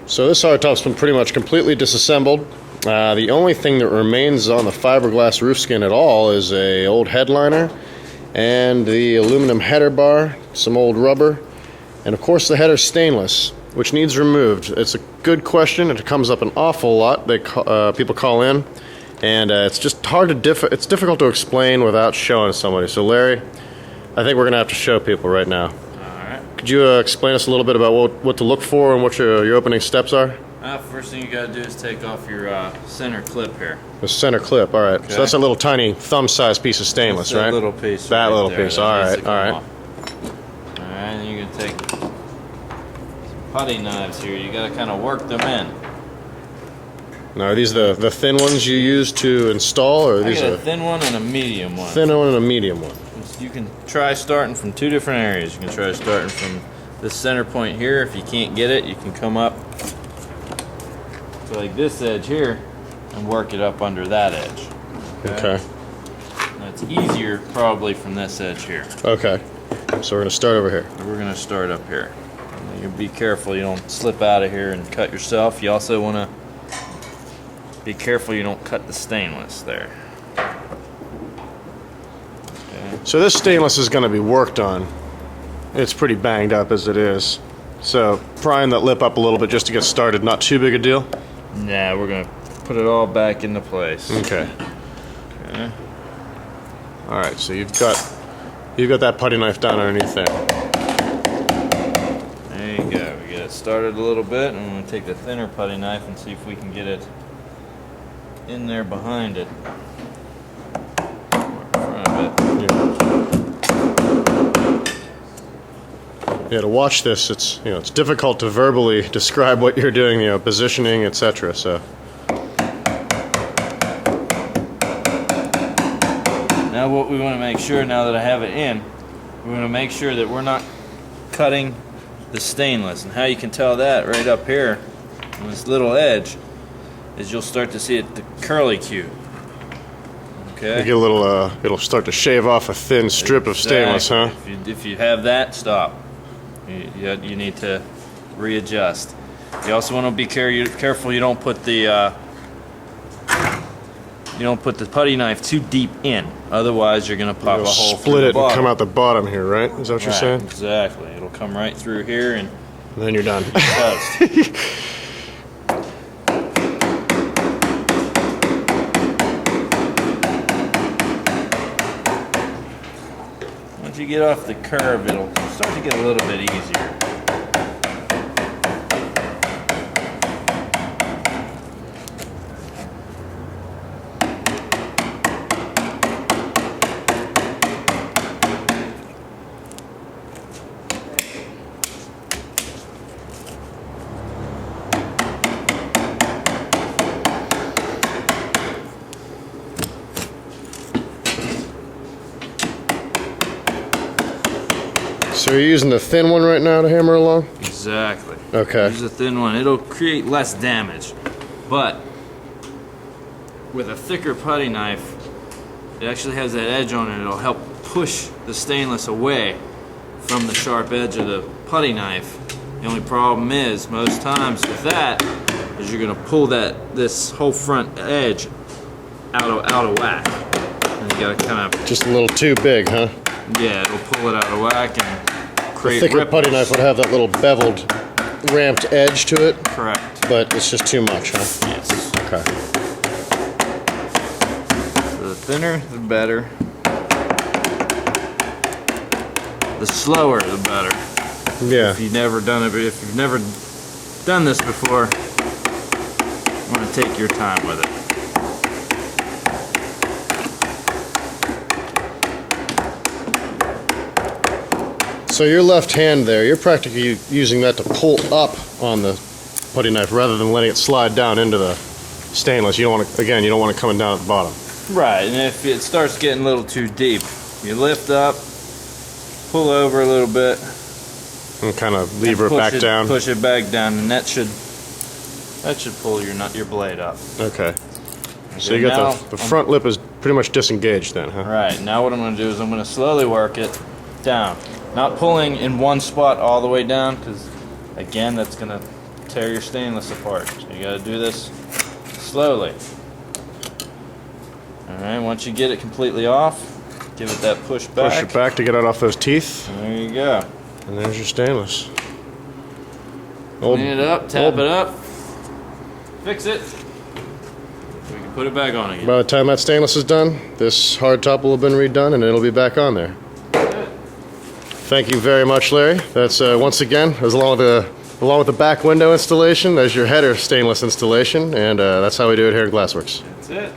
So this hardtop's been pretty much completely disassembled. The only thing that remains on the fiberglass roof skin at all is a old headliner and the aluminum header bar, some old rubber, and of course the header's stainless, which needs removed. It's a good question, and it comes up an awful lot. People call in, and it's just hard to it's difficult to explain without showing somebody. So Larry, I think we're gonna have to show people right now. Could you explain us a little bit about what to look for and what your opening steps are? First thing you got to do is take off your center clip here. The center clip, all right. Okay. So that's a little tiny thumb-sized piece of stainless, that's right? That little piece. That right little there. piece. All right, all right. All right, and you're gonna take some putty knives here. You got to kind of work them in. Now, are these the thin ones you use to install, or are these a thin one and a medium one? Thin one and a medium one. You can try starting from two different areas. You can try starting from this center point here. If you can't get it, you can come up to like this edge here and work it up under that edge. Okay. Now it's easier probably from this edge here. Okay. So we're going to start over here. We're going to start up here. You be careful you don't slip out of here and cut yourself. You also want to be careful you don't cut the stainless there. So this stainless is going to be worked on. It's pretty banged up as it is. So prying that lip up a little bit just to get started, not too big a deal? Nah, we're going to put it all back into place. Okay. All right, so you've got that putty knife down underneath there. There you go. We get it started a little bit, and I'm going to take the thinner putty knife and see if we can get it in there behind it. Yeah, to watch this, it's difficult to verbally describe what you're doing, positioning, etc. So now what we want to make sure, now that I have it in, we want to make sure that we're not cutting the stainless. And how you can tell that right up here on this little edge is you'll start to see it, the curly cue. Okay. you get a little, it'll start to shave off a thin strip of stainless, huh? If you have that, stop. You need to readjust. You also want to be careful you don't put the putty knife too deep in. Otherwise, you're going to pop a hole. Split it and come out the bottom here, right? Is that what you're saying? Exactly. It'll come right through here, and then you're done. Once you get off the curve, it'll start to get a little bit easier. So you're using the thin one right now to hammer along? Exactly. Okay. Use a thin one. It'll create less damage. But with a thicker putty knife, it actually has that edge on it. It'll help push the stainless away from the sharp edge of the putty knife. The only problem is, most times with that, is you're going to pull this whole front edge out of whack. And you got to kind of... Just a little too big, huh? Yeah, it'll pull it out of whack and create thicker ripples. putty knife would have that little beveled, ramped edge to it. Correct. But it's just too much, huh? Yes. Okay. So the thinner, the better. The slower, the better. Yeah. If you've never done this before, you want to take your time with it. So your left hand there, you're practically using that to pull up on the putty knife rather than letting it slide down into the stainless. You don't want to, again, you don't want it coming down at the bottom. Right, and if it starts getting a little too deep, you lift up, pull over a little bit, and kind of lever it back down. Push it back down, and that should pull your blade up. Okay. So you got the front lip is pretty much disengaged then, huh? Right. Now what I'm going to do is I'm going to slowly work it down. Not pulling in one spot all the way down, because again that's going to tear your stainless apart. So you gotta do this slowly. Alright, once you get it completely off, give it that push back. Push it back to get it off those teeth. There you go. And there's your stainless. Clean it up, tap it up, fix it. We can put it back on again. By the time that stainless is done, this hardtop will have been redone and it'll be back on there. Thank you very much, Larry. That's once again, as along with the back window installation, there's your header stainless installation, and that's how we do it here at Glassworks. That's it.